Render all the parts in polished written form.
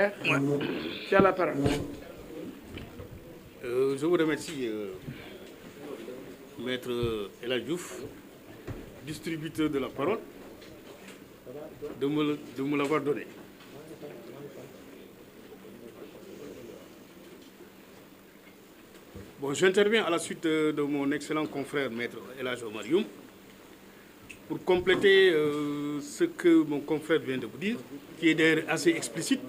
Ouais. Tu as la parole. Je vous remercie, Maître El Hadj Diouf, distributeur de la parole, de me l'avoir donné. Bon, j'interviens à la suite de mon excellent confrère, Maître El Hadj Omar Youm, pour compléter ce que mon confrère vient de vous dire, qui est d'ailleurs assez explicite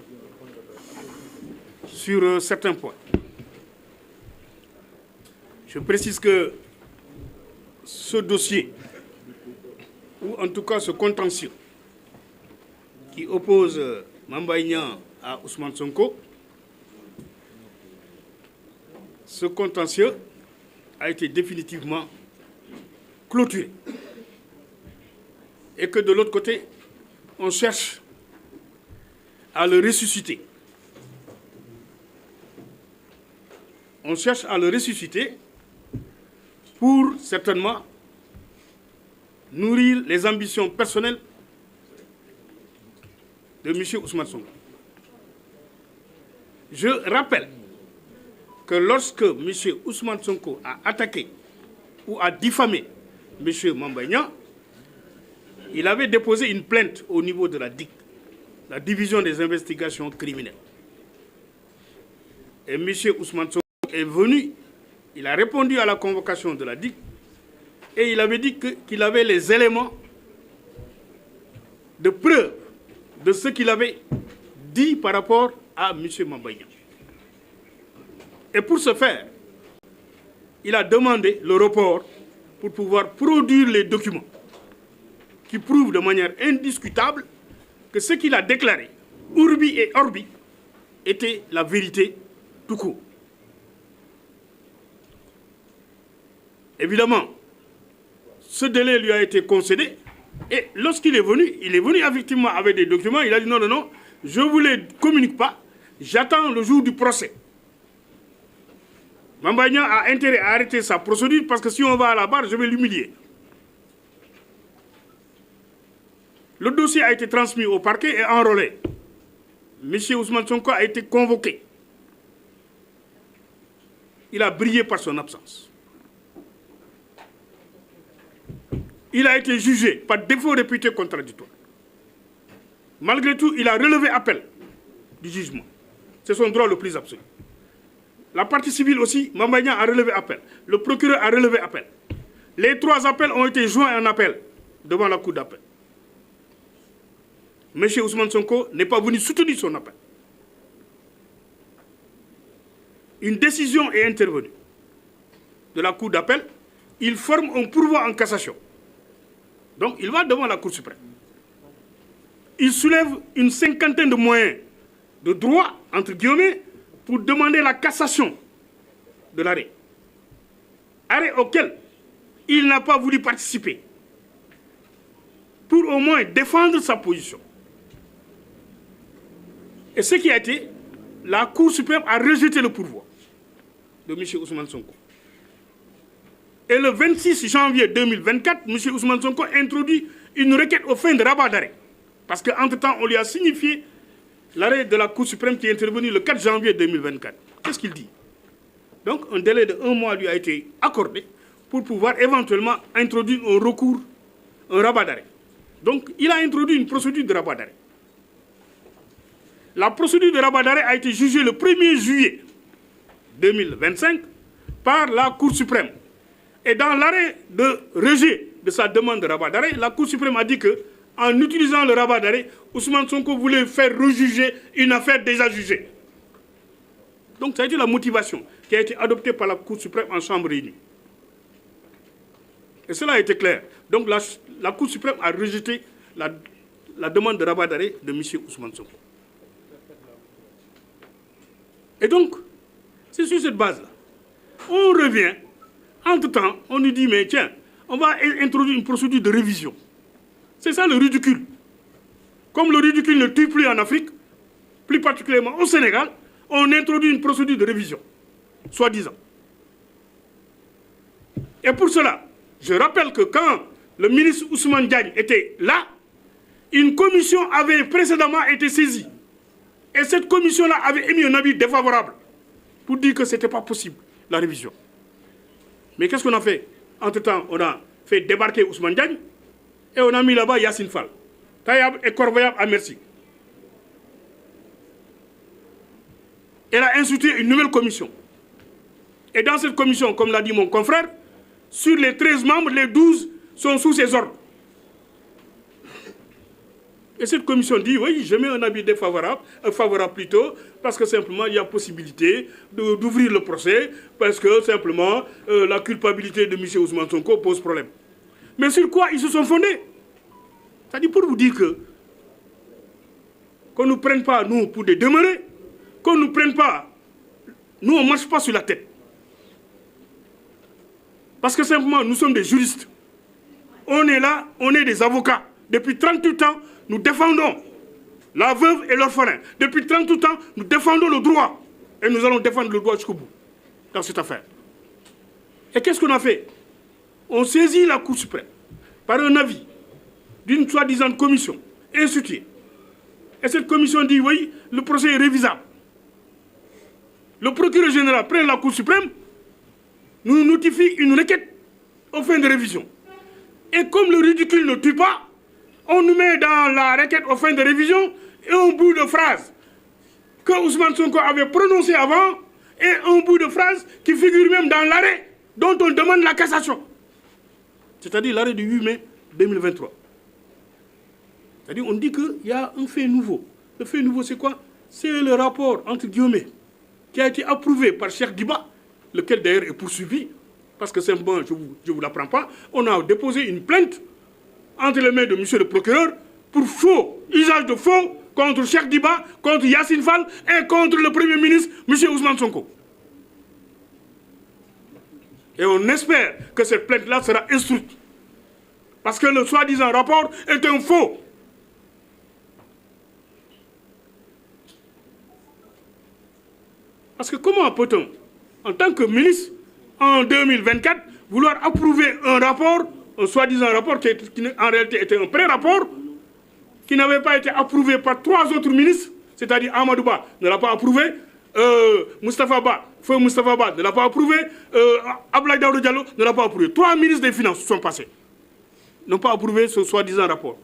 sur certains points. Je précise que ce dossier, ou en tout cas ce contentieux, qui oppose Mame Mbaye Niang à Ousmane Sonko, ce contentieux a été définitivement clôturé. Et que de l'autre côté, on cherche à le ressusciter. On cherche à le ressusciter pour certainement nourrir les ambitions personnelles de M. Ousmane Sonko. Je rappelle que lorsque M. Ousmane Sonko a attaqué ou a diffamé M. Mame Mbaye Niang, il avait déposé une plainte au niveau de la DIC, la division des investigations criminelles. Et M. Ousmane Sonko est venu, il a répondu à la convocation de la DIC et il avait dit qu'il avait les éléments de preuve de ce qu'il avait dit par rapport à M. Mame Mbaye Niang. Et pour ce faire, il a demandé le report pour pouvoir produire les documents qui prouvent de manière indiscutable que ce qu'il a déclaré, urbi et orbi, était la vérité tout court. Évidemment, ce délai lui a été concédé et lorsqu'il est venu effectivement avec des documents, il a dit non, je ne vous les communique pas, j'attends le jour du procès. Mame Mbaye Niang a intérêt à arrêter sa procédure parce que si on va à la barre, je vais l'humilier. Le dossier a été transmis au parquet et enrôlé. M. Ousmane Sonko a été convoqué. Il a brillé par son absence. Il a été jugé par défaut réputé contradictoire. Malgré tout, il a relevé appel du jugement. C'est son droit le plus absolu. La partie civile aussi, Mame Mbaye Niang a relevé appel. Le procureur a relevé appel. Les 3 appels ont été joints en appel devant la cour d'appel. M. Ousmane Sonko n'est pas venu soutenir son appel. Une décision est intervenue de la cour d'appel. Il forme un pourvoi en cassation. Donc, il va devant la Cour suprême. Il soulève une 50aine de moyens de droit, entre guillemets, pour demander la cassation de l'arrêt. Arrêt auquel il n'a pas voulu participer pour au moins défendre sa position. Et ce qui a été, la Cour suprême a rejeté le pourvoi de M. Ousmane Sonko. Et le 26 janvier 2024, M. Ousmane Sonko introduit une requête aux fins de rabat d'arrêt. Parce qu'entre-temps, on lui a signifié l'arrêt de la Cour suprême qui est intervenu le 4 janvier 2024. Qu'est-ce qu'il dit? Donc, un délai de 1 mois lui a été accordé pour pouvoir éventuellement introduire un recours, un rabat d'arrêt. Donc, il a introduit une procédure de rabat d'arrêt. La procédure de rabat d'arrêt a été jugée le 1er juillet 2025 par la Cour suprême. Et dans l'arrêt de rejet de sa demande de rabat d'arrêt, la Cour suprême a dit qu'en utilisant le rabat d'arrêt, Ousmane Sonko voulait faire rejuger une affaire déjà jugée. Donc ça a été la motivation qui a été adoptée par la Cour suprême en chambre réunie. Et cela a été clair. Donc la Cour suprême a rejeté la demande de rabat d'arrêt de M. Ousmane Sonko. Et donc, c'est sur cette base-là. On revient. Entre-temps, on nous dit, mais tiens, on va introduire une procédure de révision. C'est ça le ridicule. Comme le ridicule ne tue plus en Afrique, plus particulièrement au Sénégal, on introduit une procédure de révision, soi-disant. Et pour cela, je rappelle que quand le ministre Ousmane Diagne était là, une commission avait précédemment été saisie Et cette commission-là avait émis un avis défavorable pour dire que ce n'était pas possible, la révision. Mais qu'est-ce qu'on a fait? Entre-temps, on a fait débarquer Ousmane Diagne et on a mis là-bas Yassine Fall. Taillable et corvéable à merci. Elle a institué une nouvelle commission. Et dans cette commission, comme l'a dit mon confrère, sur les 13 membres, les 12 sont sous ses ordres. Et cette commission dit, oui, je mets un avis défavorable, favorable plutôt, parce que simplement, il y a possibilité d'ouvrir le procès, parce que simplement, la culpabilité de M. Ousmane Sonko pose problème. Mais sur quoi ils se sont fondés? C'est-à-dire pour vous dire que, qu'on ne nous prenne pas, nous, pour des demeurés, qu'on ne nous prenne pas, nous, on ne marche pas sur la tête. Parce que simplement, nous sommes des juristes. On est là, on est des avocats. Depuis 38 ans, nous défendons la veuve et l'orphelin. Depuis 38 ans, nous défendons le droit. Et nous allons défendre le droit jusqu'au bout dans cette affaire. Et qu'est-ce qu'on a fait? On saisit la Cour suprême par un avis d'une soi-disant commission instituée. Et cette commission dit, oui, le procès est révisable. Le procureur général prend la Cour suprême, nous notifie une requête aux fins de révision. Et comme le ridicule ne tue pas, on nous met dans la requête aux fins de révision et un bout de phrase que Ousmane Sonko avait prononcé avant et un bout de phrase qui figure même dans l'arrêt dont on demande la cassation. C'est-à-dire l'arrêt du 8 mai 2023. C'est-à-dire on dit qu'il y a un fait nouveau. Le fait nouveau, c'est quoi? C'est le rapport, entre guillemets, qui a été approuvé par Cheikh Diba, lequel d'ailleurs est poursuivi, parce que simplement, je ne vous l'apprends pas, on a déposé une plainte entre les mains de M. le procureur pour faux, usage de faux, contre Cheikh Diba, contre Yassine Fall et contre le Premier ministre, M. Ousmane Sonko. Et on espère que cette plainte-là sera instruite. Parce que le soi-disant rapport est un faux. Parce que comment peut-on, en tant que ministre, en 2024, vouloir approuver un rapport, un soi-disant rapport qui en réalité était un pré-rapport, qui n'avait pas été approuvé par 3 autres ministres, c'est-à-dire Amadou Ba ne l'a pas approuvé, Moustapha Ba, Feu Moustapha Ba ne l'a pas approuvé, Abdoulaye Daouda Diallo ne l'a pas approuvé. 3 ministres des Finances sont passés, n'ont pas approuvé ce soi-disant rapport.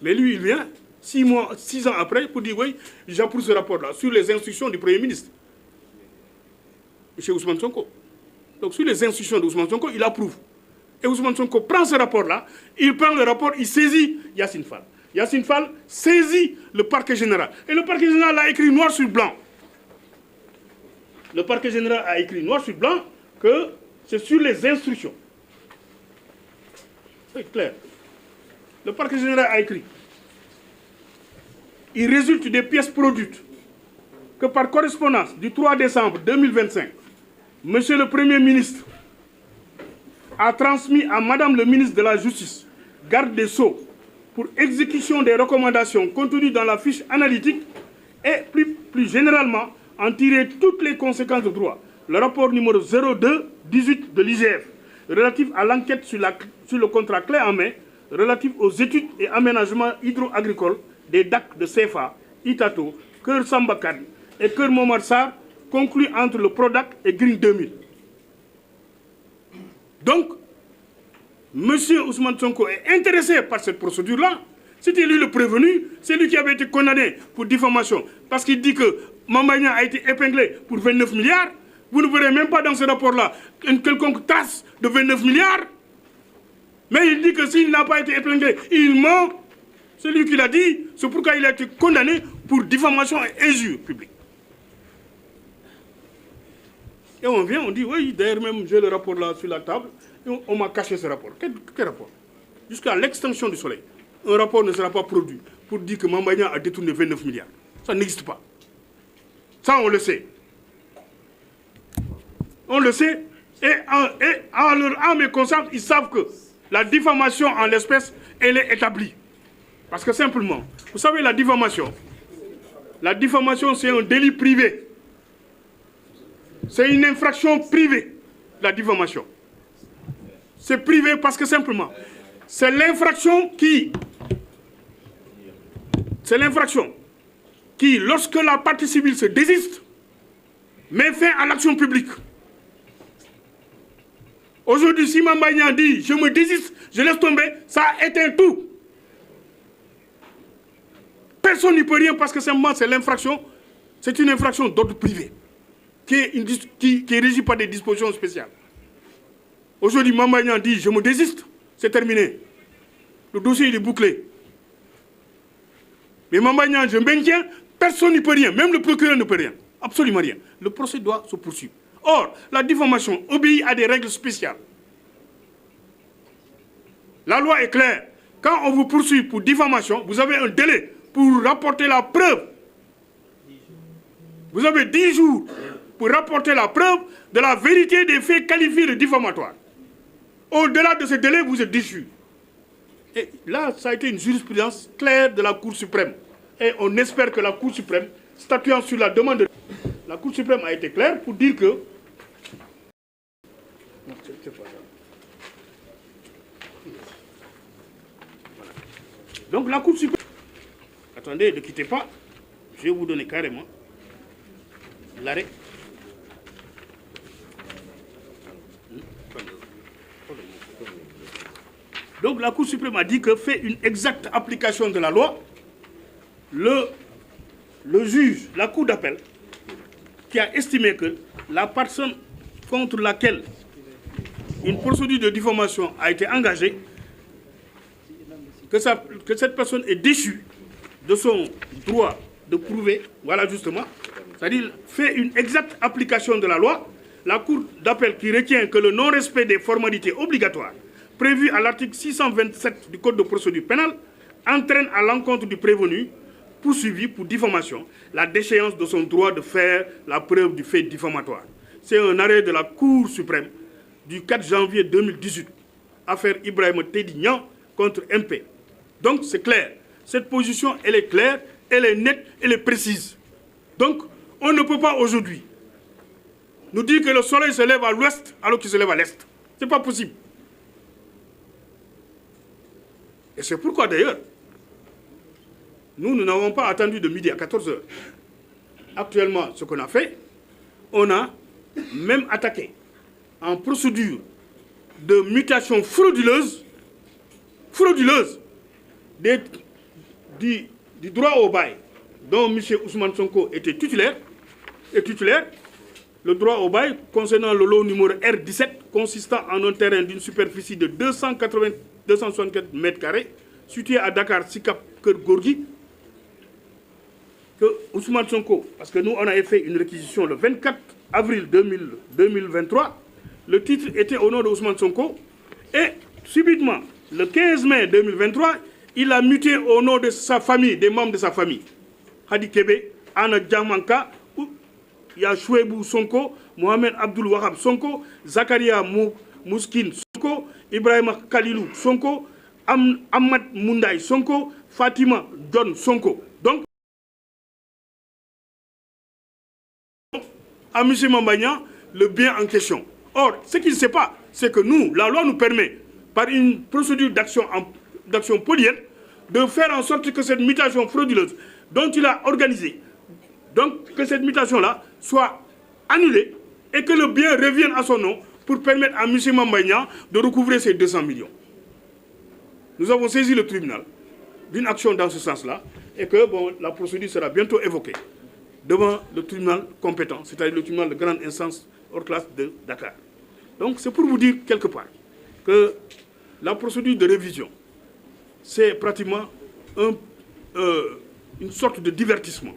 Mais lui, il vient 6 ans après pour dire, oui, j'approuve ce rapport-là, sur les instructions du Premier ministre, M. Ousmane Sonko. Donc sur les instructions d'Ousmane Sonko, il approuve. Et Ousmane Sonko prend ce rapport-là, il prend le rapport, il saisit Yassine Fall. Yassine Fall saisit le parquet général. Et le parquet général a écrit noir sur blanc. Le parquet général a écrit noir sur blanc que c'est sur les instructions. C'est clair. Le parquet général a écrit. Il résulte des pièces produites que par correspondance du 3 décembre 2025, Monsieur le Premier ministre a transmis à Madame le ministre de la Justice, garde des Sceaux, pour exécution des recommandations contenues dans la fiche analytique et plus généralement en tirer toutes les conséquences de droit. Le rapport numéro 02-18 de l'IGF relatif à l'enquête sur le contrat clé en main relatif aux études et aménagements hydro-agricoles des DAC de CFA, Itato, Keur Sambakan et Keur Momar Sarr, conclu entre le PRODAC et Green 2000. Donc, M. Ousmane Sonko est intéressé par cette procédure-là. C'était lui le prévenu, c'est lui qui avait été condamné pour diffamation. Parce qu'il dit que Mambagna a été épinglé pour 29 milliards. Vous ne verrez même pas dans ce rapport-là une quelconque trace de 29 milliards. Mais il dit que s'il n'a pas été épinglé, il ment. C'est lui qui l'a dit. C'est pourquoi il a été condamné pour diffamation et injure publique. Et on vient, on dit, oui, d'ailleurs même j'ai le rapport là sur la table, et on m'a caché ce rapport. Quel rapport? Jusqu'à l'extinction du soleil, un rapport ne sera pas produit pour dire que Mambagna a détourné 29 milliards. Ça n'existe pas. Ça, on le sait. On le sait, et en leur âme et conscience, ils savent que la diffamation en l'espèce, elle est établie. Parce que simplement, vous savez, la diffamation, c'est un délit privé. C'est une infraction privée, la diffamation. C'est privé parce que simplement, c'est l'infraction qui, lorsque la partie civile se désiste, met fin à l'action publique. Aujourd'hui, si Mame Mbaye Niang dit « je me désiste, je laisse tomber », ça éteint tout. Personne n'y peut rien parce que simplement c'est l'infraction, c'est une infraction d'ordre privé qui est régie par des dispositions spéciales. Aujourd'hui, Mame Mbaye Niang dit « je me désiste », c'est terminé. Le dossier il est bouclé. Mais Mame Mbaye Niang, je maintiens, personne n'y peut rien, même le procureur ne peut rien, absolument rien. Le procès doit se poursuivre. Or, la diffamation obéit à des règles spéciales. La loi est claire. Quand on vous poursuit pour diffamation, vous avez un délai pour rapporter la preuve. Vous avez 10 jours pour rapporter la preuve de la vérité des faits qualifiés de diffamatoires. Au-delà de ce délai, vous êtes déchu. Et là, ça a été une jurisprudence claire de la Cour suprême. Et on espère que la Cour suprême, statuant sur la demande de... La Cour suprême a été claire pour dire que... Non, c'est pas ça. Voilà. Donc la Cour suprême... Attendez, ne quittez pas. Je vais vous donner carrément l'arrêt. Donc la Cour suprême a dit que fait une exacte application de la loi, le juge, la Cour d'appel, qui a estimé que la personne contre laquelle une procédure de diffamation a été engagée, que cette personne est déchue de son droit de prouver, voilà justement, c'est-à-dire fait une exacte application de la loi, la Cour d'appel qui retient que le non-respect des formalités obligatoires prévues à l'article 627 du Code de procédure pénale entraîne à l'encontre du prévenu poursuivi pour diffamation la déchéance de son droit de faire la preuve du fait diffamatoire. C'est un arrêt de la Cour suprême du 4 janvier 2018, affaire Ibrahima Teddy Niang contre MP. Donc c'est clair, cette position elle est claire, elle est nette, elle est précise. Donc on ne peut pas aujourd'hui nous dire que le soleil se lève à l'ouest alors qu'il se lève à l'est. Ce n'est pas possible. Et c'est pourquoi d'ailleurs, nous n'avons pas attendu de midi à 14 h. Actuellement, ce qu'on a fait, on a même attaqué en procédure de mutation frauduleuse du droit au bail dont M. Ousmane Sonko était titulaire, le droit au bail concernant le lot numéro R17 consistant en un terrain d'une superficie de 264 mètres carrés situé à Dakar, Sicap, Keur Gorgui, que Ousmane Sonko, parce que nous on avait fait une réquisition le 24 avril 2023, le titre était au nom de Ousmane Sonko, et subitement, le 15 mai 2023, il a muté au nom de sa famille, des membres de sa famille. Hadi Kébé, Anna Diamanka, Yachouebou Sonko, Mohamed Abdul Wahab Sonko, Zakaria Mouskin Sonko, Ibrahima Kalilou Sonko, Ahmad Moundaï Sonko, Fatima John Sonko. Donc, à M. Mame Mbaye Niang, le bien en question. Or, ce qu'il ne sait pas, c'est que nous, la loi nous permet, par une procédure d'action polienne, de faire en sorte que cette mutation frauduleuse dont il a organisé, donc que cette mutation-là soit annulée et que le bien revienne à son nom pour permettre à M. Mame Mbaye Niang de recouvrer ses 200 millions. Nous avons saisi le tribunal d'une action dans ce sens-là et que bon, la procédure sera bientôt évoquée devant le tribunal compétent, c'est-à-dire le tribunal de grande instance hors classe de Dakar. Donc c'est pour vous dire quelque part que la procédure de révision, c'est pratiquement une sorte de divertissement.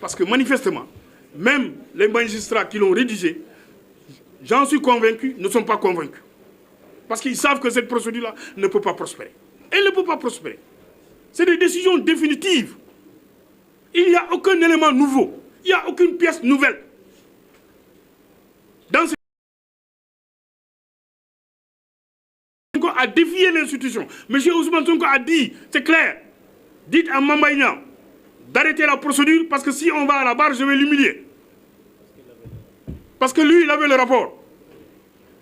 Parce que manifestement, même les magistrats qui l'ont rédigé, j'en suis convaincu, ne sont pas convaincus. Parce qu'ils savent que cette procédure-là ne peut pas prospérer. Elle ne peut pas prospérer. C'est des décisions définitives. Il n'y a aucun élément nouveau. Il n'y a aucune pièce nouvelle. Dans ce Sonko a défié l'institution. M. Ousmane Sonko a dit, c'est clair, dites à Mame Mbaye Niang d'arrêter la procédure parce que si on va à la barre, je vais l'humilier. Parce que lui, il avait le rapport.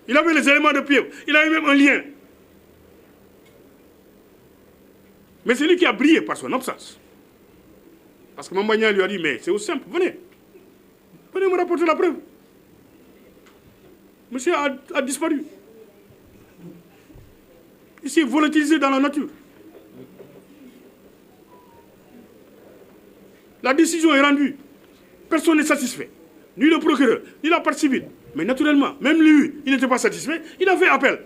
Il avait les éléments de piève. Il avait même un lien. Mais c'est lui qui a brillé par son absence. Parce que Mambagna lui a dit, mais c'est aussi simple, venez. Venez me rapporter la preuve. Monsieur a disparu. Il s'est volatilisé dans la nature. La décision est rendue. Personne n'est satisfait. Ni le procureur, ni la partie civile. Mais naturellement, même lui, il n'était pas satisfait. Il a fait appel.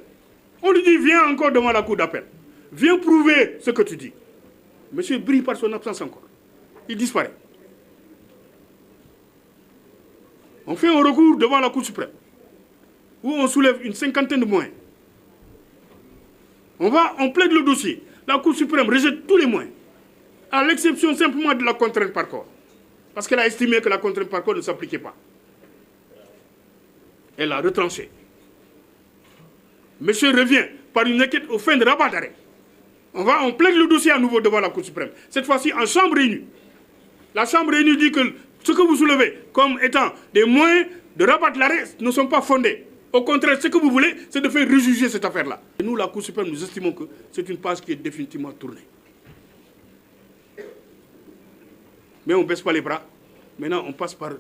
On lui dit, viens encore devant la cour d'appel. Viens prouver ce que tu dis. Monsieur brille par son absence encore. Il disparaît. On fait un recours devant la Cour suprême, où on soulève une cinquantaine de moyens. On plaide le dossier. La Cour suprême rejette tous les moyens, à l'exception simplement de la contrainte par corps. Parce qu'elle a estimé que la contrainte par corps ne s'appliquait pas. Elle a retranché. Monsieur revient par une enquête aux fins de rabat d'arrêt. On plaide le dossier à nouveau devant la Cour suprême. Cette fois-ci en chambre réunie. La chambre réunie dit que ce que vous soulevez comme étant des moyens de rabattre l'arrêt ne sont pas fondés. Au contraire, ce que vous voulez, c'est de faire rejuger cette affaire-là. Et nous, la Cour suprême, nous estimons que c'est une page qui est définitivement tournée. Mais on ne baisse pas les bras. Maintenant, on passe par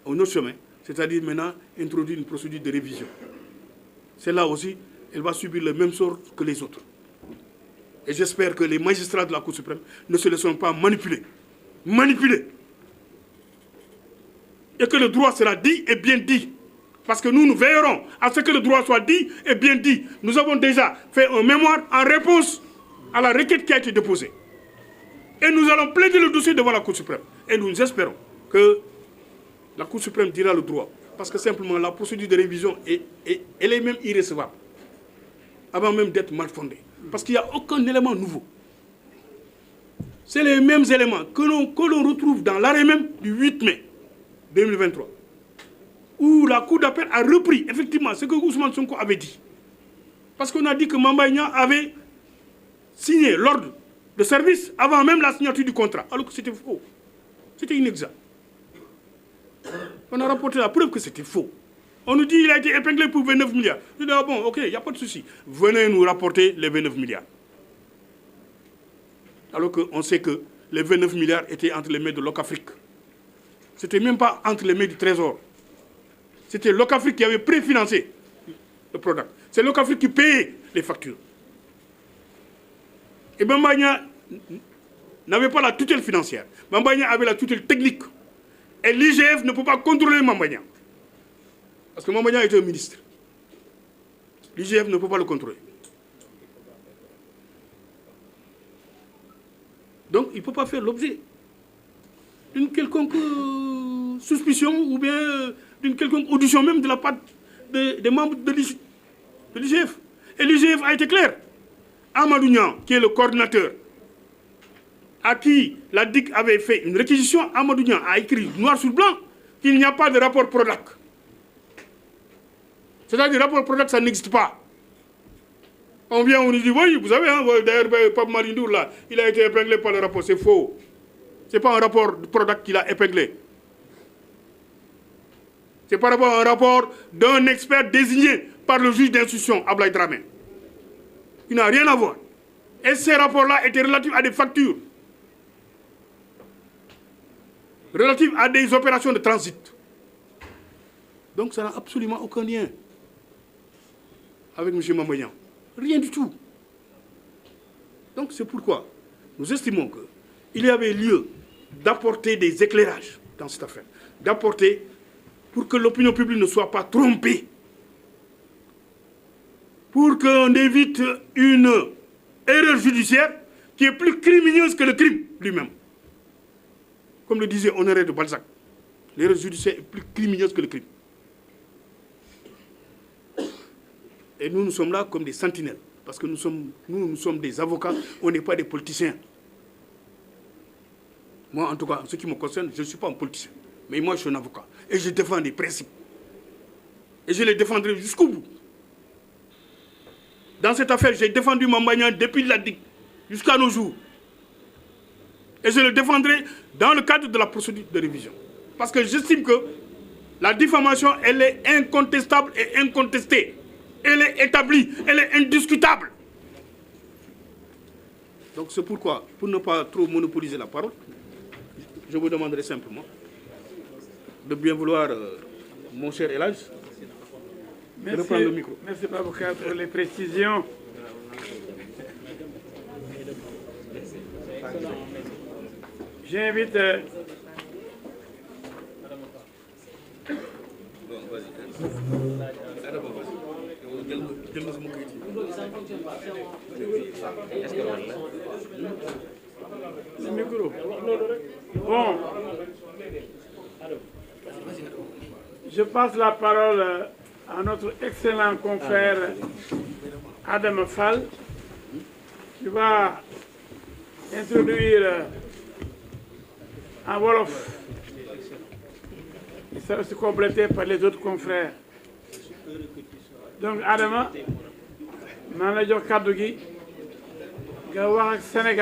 un autre chemin. C'est-à-dire maintenant, introduire une procédure de révision. Celle-là aussi, elle va subir le même sort que les autres. Et j'espère que les magistrats de la Cour suprême ne se laisseront pas manipuler. Et que le droit sera dit et bien dit. Parce que nous veillerons à ce que le droit soit dit et bien dit. Nous avons déjà fait un mémoire en réponse à la requête qui a été déposée. Et nous allons plaider le dossier devant la Cour suprême. Et nous espérons que la Cour suprême dira le droit. Parce que simplement, la procédure de révision, elle est même irrécevable. Avant même d'être mal fondée. Parce qu'il n'y a aucun élément nouveau. C'est les mêmes éléments que l'on retrouve dans l'arrêt même du 8 mai 2023. Où la Cour d'appel a repris effectivement ce que Ousmane Sonko avait dit. Parce qu'on a dit que Mambagna avait signé l'ordre de service avant même la signature du contrat. Alors que c'était faux. C'était inexact. On a rapporté la preuve que c'était faux. On nous dit qu'il a été épinglé pour 29 milliards. Je dis, ah bon, ok, il n'y a pas de souci. Venez nous rapporter les 29 milliards. Alors qu'on sait que les 29 milliards étaient entre les mains de Locafrique. Ce n'était même pas entre les mains du Trésor. C'était Locafrique qui avait préfinancé le product. C'est Locafrique qui payait les factures. Et Mambagna n'avait pas la tutelle financière. Mambagna avait la tutelle technique. Et l'IGF ne peut pas contrôler Mambagna. Parce que Mambagna était un ministre. L'IGF ne peut pas le contrôler. Donc, il ne peut pas faire l'objet d'une quelconque suspicion ou bien d'une quelconque audition même de la part des membres de l'IGF. Et l'IGF a été clair. Amadou Niang, qui est le coordinateur, à qui la DIC avait fait une réquisition, Amadou Niang a écrit noir sur blanc qu'il n'y a pas de rapport Prodac. C'est-à-dire que le rapport Prodac, ça n'existe pas. On vient, on nous dit, oui, vous savez, hein, d'ailleurs, Pape Malindour, là, il a été épinglé par le rapport. C'est faux. Ce n'est pas un rapport Prodac qu'il a épinglé. C'est par rapport à un rapport d'un expert désigné par le juge d'instruction, Ablaye Dramé. Il n'a rien à voir. Et ces rapports-là étaient relatifs à des factures, relatifs à des opérations de transit. Donc ça n'a absolument aucun lien avec M. Mambagna. Rien du tout. Donc c'est pourquoi nous estimons qu'il y avait lieu d'apporter des éclairages dans cette affaire. D'apporter pour que l'opinion publique ne soit pas trompée. Pour qu'on évite une erreur judiciaire qui est plus crimineuse que le crime lui-même. Comme le disait Honoré de Balzac, l'erreur judiciaire est plus crimineuse que le crime. Et nous sommes là comme des sentinelles. Parce que nous sommes des avocats, on n'est pas des politiciens. Moi, en tout cas, en ce qui me concerne, je ne suis pas un politicien. Mais moi, je suis un avocat. Et je défends des principes. Et je les défendrai jusqu'au bout. Dans cette affaire, j'ai défendu Mambagna depuis la DIC jusqu'à nos jours. Et je le défendrai dans le cadre de la procédure de révision. Parce que j'estime que la diffamation, elle est incontestable et incontestée. Elle est établie, elle est indiscutable. Donc c'est pourquoi, pour ne pas trop monopoliser la parole, je vous demanderai simplement de bien vouloir, mon cher El Hadj, reprendre le micro. Merci Babacar pour les précisions. J'invite le micro. Bon, je passe la parole à notre excellent confrère Adam Fall, qui va introduire en wolof. Il sera aussi complété par les autres confrères. Donc Adama, maa ngi lay jox kàddu gi nga wax ak Sénégal.